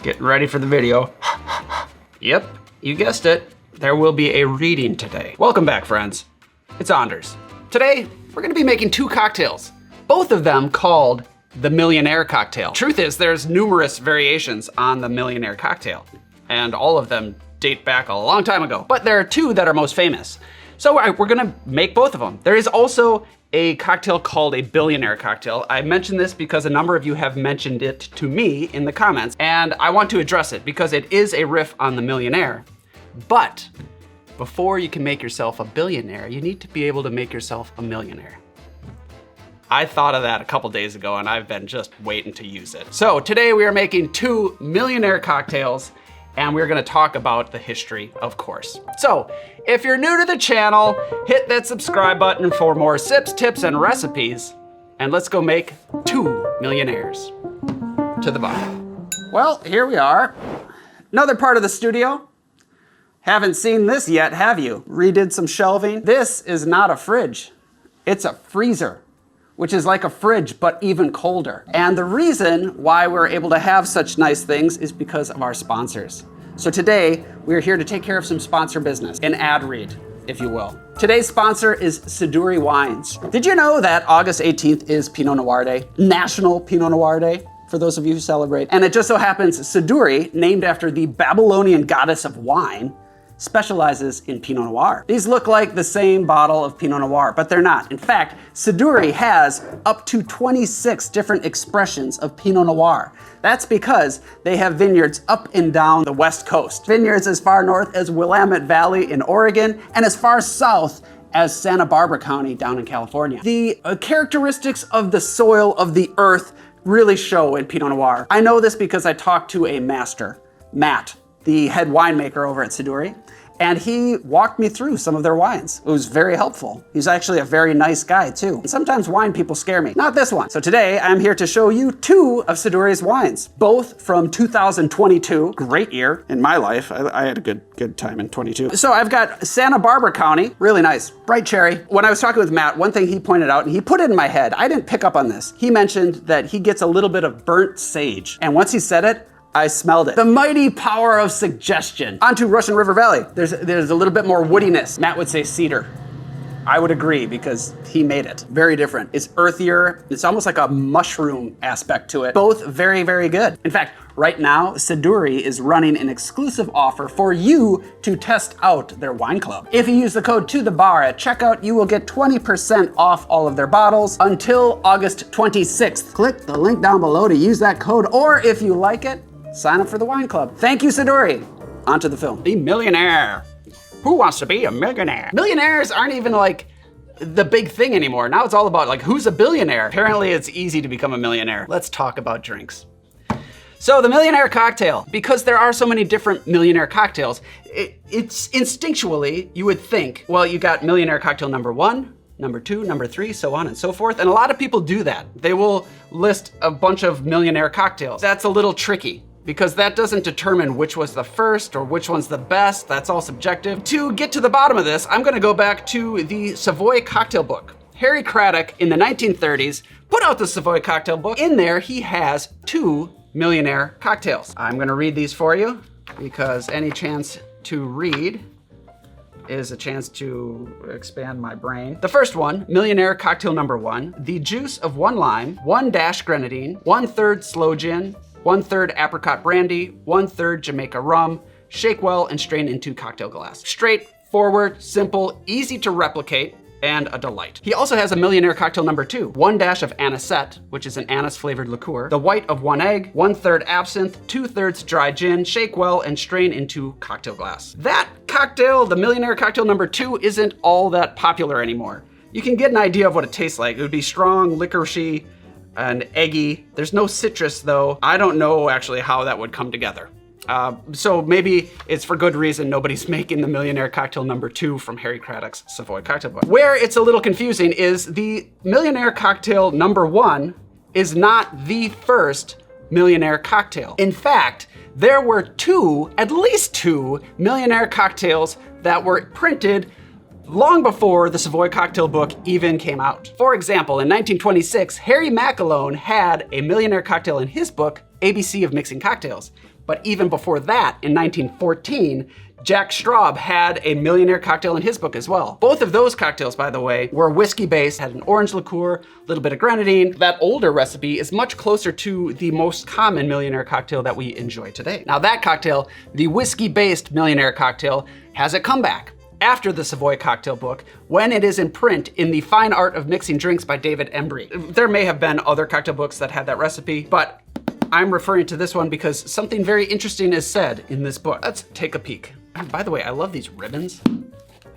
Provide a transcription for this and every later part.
Getting ready for the video. Yep, you guessed it. There will be a reading today. Welcome back, friends. It's Anders. Today, we're gonna be making two cocktails, both of them called the Millionaire Cocktail. Truth is, there's numerous variations on the Millionaire Cocktail, and all of them date back a long time ago. But there are two that are most famous. So we're gonna make both of them. There is also a cocktail called a Billionaire Cocktail. I mention this because a number of you have mentioned it to me in the comments, and I want to address it because it is a riff on the Millionaire. But before you can make yourself a billionaire, you need to be able to make yourself a millionaire. I thought of that a couple days ago and I've been just waiting to use it. So today we are making two Millionaire cocktails and we're gonna talk about the history, of course. So if you're new to the channel, hit that subscribe button for more sips, tips, and recipes. And let's go make two millionaires. To the bottom. Well, here we are. Another part of the studio. Haven't seen this yet, have you? Redid some shelving. This is not a fridge. It's a freezer, which is like a fridge, but even colder. And the reason why we're able to have such nice things is because of our sponsors. So today, we're here to take care of some sponsor business, an ad read, if you will. Today's sponsor is Siduri Wines. Did you know that August 18th is Pinot Noir Day? National Pinot Noir Day, for those of you who celebrate. And it just so happens Siduri, named after the Babylonian goddess of wine, specializes in Pinot Noir. These look like the same bottle of Pinot Noir, but they're not. In fact, Siduri has up to 26 different expressions of Pinot Noir. That's because they have vineyards up and down the West Coast. Vineyards as far north as Willamette Valley in Oregon, and as far south as Santa Barbara County down in California. The characteristics of the soil of the earth really show in Pinot Noir. I know this because I talked to a master, Matt, the head winemaker over at Siduri, and he walked me through some of their wines. It was very helpful. He's actually a very nice guy too. And sometimes wine people scare me. Not this one. So today I'm here to show you two of Siduri's wines, both from 2022. Great year in my life. I had a good time in 22. So I've got Santa Barbara County, really nice, bright cherry. When I was talking with Matt, one thing he pointed out, and he put it in my head, I didn't pick up on this. He mentioned that he gets a little bit of burnt sage. And once he said it, I smelled it. The mighty power of suggestion. Onto Russian River Valley. There's a little bit more woodiness. Matt would say cedar. I would agree because he made it. Very different. It's earthier. It's almost like a mushroom aspect to it. Both very, very good. In fact, right now, Siduri is running an exclusive offer for you to test out their wine club. If you use the code to the bar at checkout, you will get 20% off all of their bottles until August 26th. Click the link down below to use that code, or if you like it, sign up for the wine club. Thank you, Siduri. On to the film. The Millionaire. Who wants to be a millionaire? Millionaires aren't even like the big thing anymore. Now it's all about like, who's a billionaire? Apparently it's easy to become a millionaire. Let's talk about drinks. So the Millionaire Cocktail, because there are so many different Millionaire cocktails, it's instinctually, you would think, well, you got Millionaire Cocktail number 1, number 2, number 3, so on and so forth. And a lot of people do that. They will list a bunch of Millionaire cocktails. That's a little tricky, because that doesn't determine which was the first or which one's the best. That's all subjective. To get to the bottom of this, I'm gonna go back to the Savoy Cocktail Book. Harry Craddock in the 1930s put out the Savoy Cocktail Book. In there, he has two Millionaire cocktails. I'm gonna read these for you because any chance to read is a chance to expand my brain. The first one, Millionaire Cocktail number 1, the juice of 1 lime, 1 dash Grenadine, 1/3 sloe gin, 1/3 apricot brandy, 1/3 Jamaica rum, shake well and strain into cocktail glass. Straightforward, simple, easy to replicate, and a delight. He also has a Millionaire Cocktail number 2, 1 dash of anisette, which is an anise flavored liqueur, the white of 1 egg, 1/3 absinthe, 2/3 dry gin, shake well and strain into cocktail glass. That cocktail, the Millionaire Cocktail number 2, isn't all that popular anymore. You can get an idea of what it tastes like. It would be strong, licorice-y, and eggy. There's no citrus though. I don't know actually how that would come together. So maybe it's for good reason nobody's making the Millionaire Cocktail number 2 from Harry Craddock's Savoy Cocktail Book. Where it's a little confusing is the Millionaire Cocktail number 1 is not the first Millionaire Cocktail. In fact, there were at least two Millionaire Cocktails that were printed long before the Savoy Cocktail Book even came out. For example, in 1926, Harry McAlone had a Millionaire Cocktail in his book, ABC of Mixing Cocktails. But even before that, in 1914, Jack Straub had a Millionaire Cocktail in his book as well. Both of those cocktails, by the way, were whiskey-based, had an orange liqueur, a little bit of grenadine. That older recipe is much closer to the most common Millionaire Cocktail that we enjoy today. Now that cocktail, the whiskey-based Millionaire Cocktail, has a comeback after the Savoy Cocktail book, when it is in print in The Fine Art of Mixing Drinks by David Embry. There may have been other cocktail books that had that recipe, but I'm referring to this one because something very interesting is said in this book. Let's take a peek. And by the way, I love these ribbons.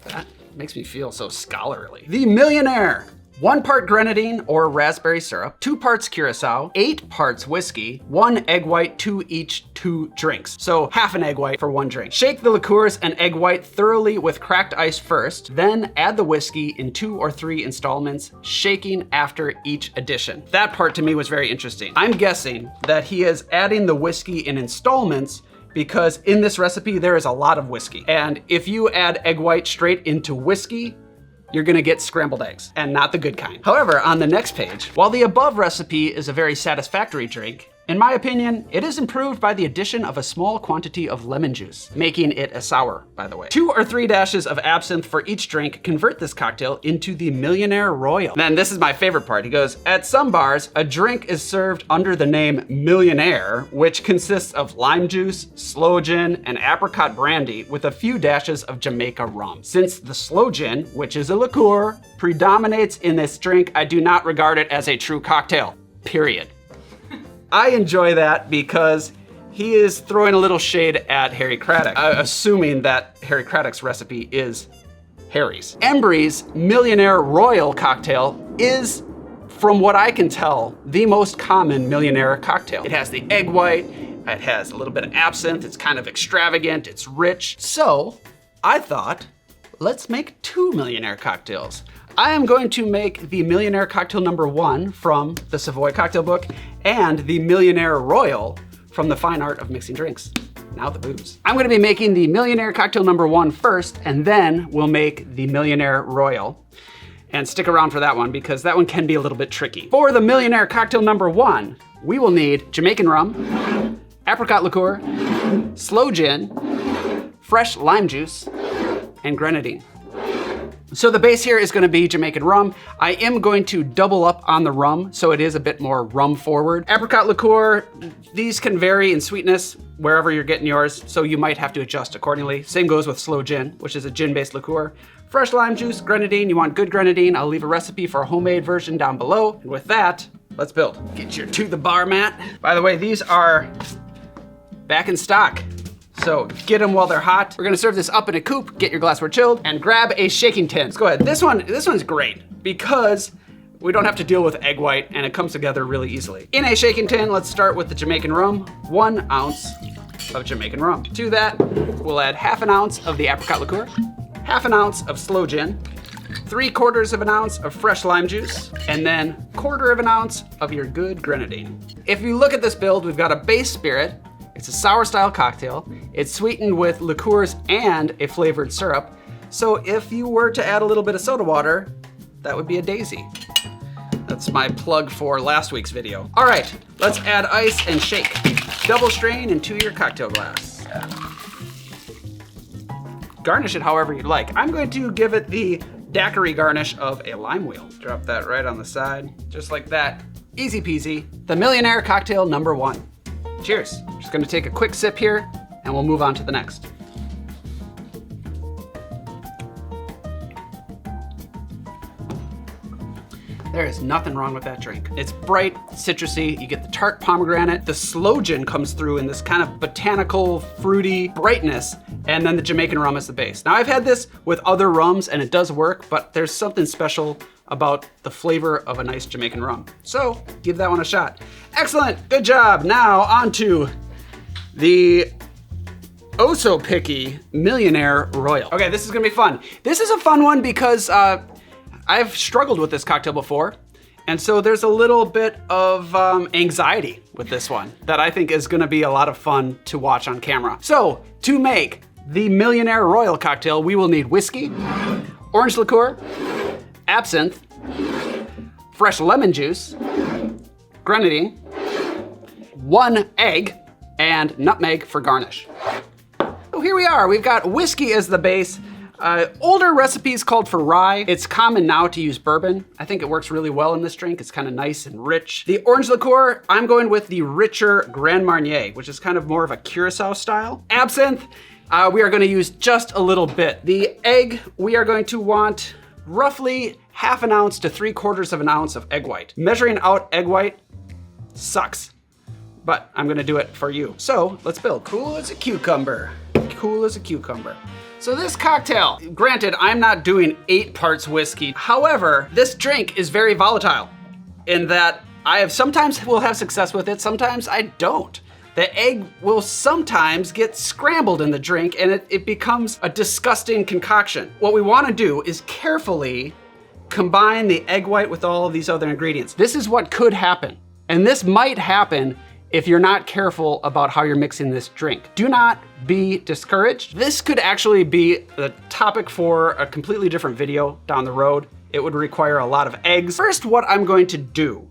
That makes me feel so scholarly. The Millionaire. 1 part grenadine or raspberry syrup, 2 parts curacao, 8 parts whiskey, 1 egg white to each 2 drinks. So half an egg white for 1 drink. Shake the liqueurs and egg white thoroughly with cracked ice first, then add the whiskey in 2 or 3 installments, shaking after each addition. That part to me was very interesting. I'm guessing that he is adding the whiskey in installments because in this recipe there is a lot of whiskey. And if you add egg white straight into whiskey, you're gonna get scrambled eggs, and not the good kind. However, on the next page, while the above recipe is a very satisfactory drink, in my opinion, it is improved by the addition of a small quantity of lemon juice, making it a sour, by the way. 2 or 3 dashes of absinthe for each drink convert this cocktail into the Millionaire Royal. Then this is my favorite part. He goes, at some bars, a drink is served under the name Millionaire, which consists of lime juice, sloe gin, and apricot brandy with a few dashes of Jamaica rum. Since the sloe gin, which is a liqueur, predominates in this drink, I do not regard it as a true cocktail, period. I enjoy that because he is throwing a little shade at Harry Craddock, assuming that Harry Craddock's recipe is Harry's. Embry's Millionaire Royal cocktail is, from what I can tell, the most common Millionaire cocktail. It has the egg white, it has a little bit of absinthe, it's kind of extravagant, it's rich. So I thought, let's make 2 Millionaire cocktails. I am going to make the Millionaire Cocktail number 1 from the Savoy Cocktail book and the Millionaire Royal from The Fine Art of Mixing Drinks. Now the booze. I'm gonna be making the Millionaire Cocktail number 1 first, and then we'll make the Millionaire Royal. And stick around for that one because that one can be a little bit tricky. For the Millionaire Cocktail number 1, we will need Jamaican rum, apricot liqueur, sloe gin, fresh lime juice, and grenadine. So the base here is gonna be Jamaican rum. I am going to double up on the rum, so it is a bit more rum forward. Apricot liqueur, these can vary in sweetness wherever you're getting yours, so you might have to adjust accordingly. Same goes with sloe gin, which is a gin-based liqueur. Fresh lime juice, grenadine, you want good grenadine. I'll leave a recipe for a homemade version down below. And with that, let's build. Get your to the bar mat. By the way, these are back in stock. So get them while they're hot. We're gonna serve this up in a coupe, get your glassware chilled, and grab a shaking tin. Let's go ahead. This one's great because we don't have to deal with egg white and it comes together really easily. In a shaking tin, let's start with the Jamaican rum. 1 ounce of Jamaican rum. To that, we'll add half an ounce of the apricot liqueur, half an ounce of sloe gin, 3/4 of an ounce of fresh lime juice, and then 1/4 of an ounce of your good grenadine. If you look at this build, we've got a base spirit. It's a sour style cocktail. It's sweetened with liqueurs and a flavored syrup. So if you were to add a little bit of soda water, that would be a daisy. That's my plug for last week's video. All right, let's add ice and shake. Double strain into your cocktail glass. Garnish it however you'd like. I'm going to give it the daiquiri garnish of a lime wheel. Drop that right on the side, just like that. Easy peasy. The Millionaire Cocktail number 1. Cheers. Just gonna take a quick sip here and we'll move on to the next. There is nothing wrong with that drink. It's bright, citrusy, you get the tart pomegranate, the sloe gin comes through in this kind of botanical, fruity brightness, and then the Jamaican rum is the base. Now I've had this with other rums and it does work, but there's something special about the flavor of a nice Jamaican rum. So give that one a shot. Excellent, good job. Now on to the oh so picky Millionaire Royal. Okay, this is gonna be fun. This is a fun one because I've struggled with this cocktail before. And so there's a little bit of anxiety with this one that I think is gonna be a lot of fun to watch on camera. So to make the Millionaire Royal cocktail, we will need whiskey, orange liqueur, absinthe, fresh lemon juice, grenadine, 1 egg, and nutmeg for garnish. So here we are. We've got whiskey as the base. Older recipes called for rye. It's common now to use bourbon. I think it works really well in this drink. It's kind of nice and rich. The orange liqueur, I'm going with the richer Grand Marnier, which is kind of more of a Curacao style. Absinthe, we are gonna use just a little bit. The egg, we are going to want roughly 1/2 ounce to 3/4 ounce of egg white. Measuring out egg white sucks, but I'm gonna do it for you. So let's build. Cool as a cucumber. Cool as a cucumber. So this cocktail, granted, I'm not doing 8 parts whiskey. However, this drink is very volatile in that sometimes will have success with it, sometimes I don't. The egg will sometimes get scrambled in the drink and it becomes a disgusting concoction. What we wanna do is carefully combine the egg white with all of these other ingredients. This is what could happen. And this might happen if you're not careful about how you're mixing this drink. Do not be discouraged. This could actually be the topic for a completely different video down the road. It would require a lot of eggs. First, what I'm going to do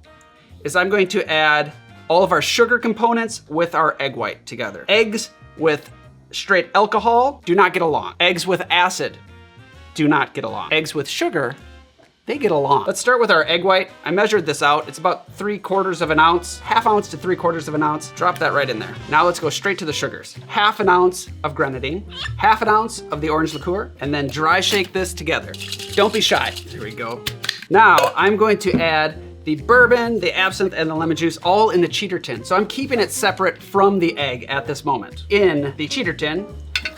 is I'm going to add all of our sugar components with our egg white together. Eggs with straight alcohol do not get along. Eggs with acid do not get along. Eggs with sugar, they get along. Let's start with our egg white. I measured this out. It's about 3/4 ounce, 1/2 ounce to 3/4 ounce. Drop that right in there. Now let's go straight to the sugars. 1/2 ounce of grenadine, 1/2 ounce of the orange liqueur, and then dry shake this together. Don't be shy. Here we go. Now I'm going to add the bourbon, the absinthe, and the lemon juice all in the cheater tin. So I'm keeping it separate from the egg at this moment. In the cheater tin,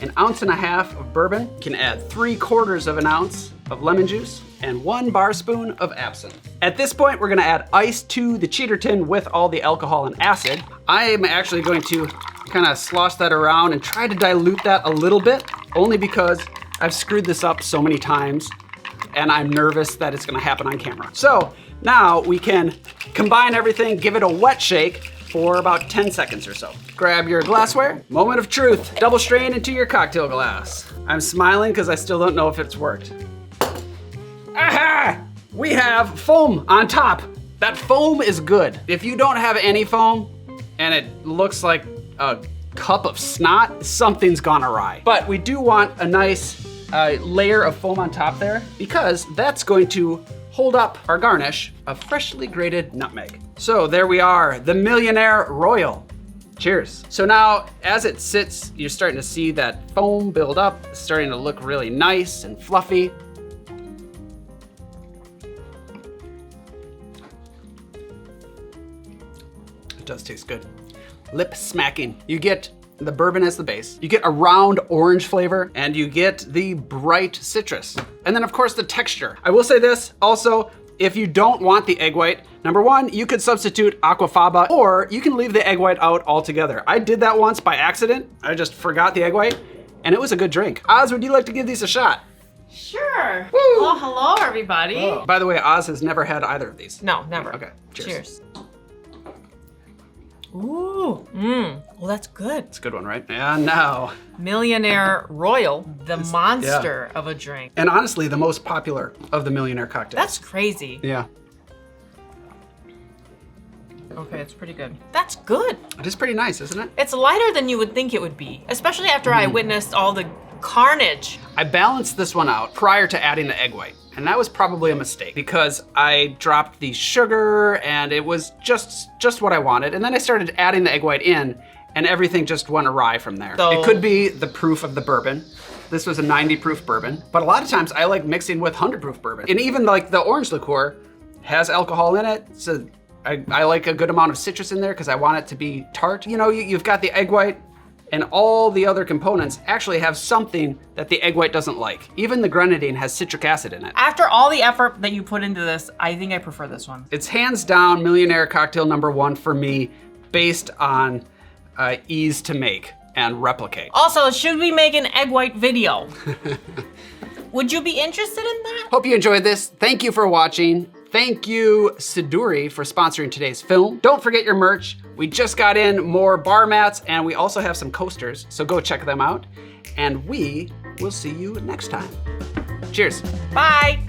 1.5 ounces of bourbon. You can add 3/4 ounce of lemon juice and 1 bar spoon of absinthe. At this point, we're gonna add ice to the cheater tin with all the alcohol and acid. I am actually going to kind of slosh that around and try to dilute that a little bit, only because I've screwed this up so many times and I'm nervous that it's gonna happen on camera. So now we can combine everything, give it a wet shake for about 10 seconds or so. Grab your glassware. Moment of truth. Double strain into your cocktail glass. I'm smiling because I still don't know if it's worked. Aha! We have foam on top. That foam is good. If you don't have any foam and it looks like a cup of snot, something's gone awry. But we do want a nice layer of foam on top there because that's going to hold up our garnish of freshly grated nutmeg. So there we are, the Millionaire Royal. Cheers. So now as it sits, you're starting to see that foam build up. It's starting to look really nice and fluffy. It does taste good. Lip smacking. You get the bourbon as the base, you get a round orange flavor, and you get the bright citrus. And then of course the texture. I will say this also, if you don't want the egg white, number one, you could substitute aquafaba, or you can leave the egg white out altogether. I did that once by accident. I just forgot the egg white, and it was a good drink. Oz, would you like to give these a shot? Sure. Woo! Well, hello everybody. Oh. By the way, Oz has never had either of these. No, never. Okay, cheers. Cheers. Ooh, well that's good. It's a good one, right? And now. Millionaire Royal, the monster of a drink. And honestly, the most popular of the Millionaire cocktails. That's crazy. Yeah. Okay, it's pretty good. That's good. It is pretty nice, isn't it? It's lighter than you would think it would be, especially after I witnessed all the carnage. I balanced this one out prior to adding the egg white. And that was probably a mistake because I dropped the sugar and it was just what I wanted. And then I started adding the egg white in and everything just went awry from there. So, it could be the proof of the bourbon. This was a 90 proof bourbon, but a lot of times I like mixing with 100 proof bourbon. And even like the orange liqueur has alcohol in it. So I like a good amount of citrus in there because I want it to be tart. You know, you've got the egg white, and all the other components actually have something that the egg white doesn't like. Even the grenadine has citric acid in it. After all the effort that you put into this, I think I prefer this one. It's hands down Millionaire Cocktail #1 for me, based on ease to make and replicate. Also, should we make an egg white video? Would you be interested in that? Hope you enjoyed this. Thank you for watching. Thank you, Siduri, for sponsoring today's film. Don't forget your merch. We just got in more bar mats and we also have some coasters, so go check them out. And we will see you next time. Cheers. Bye.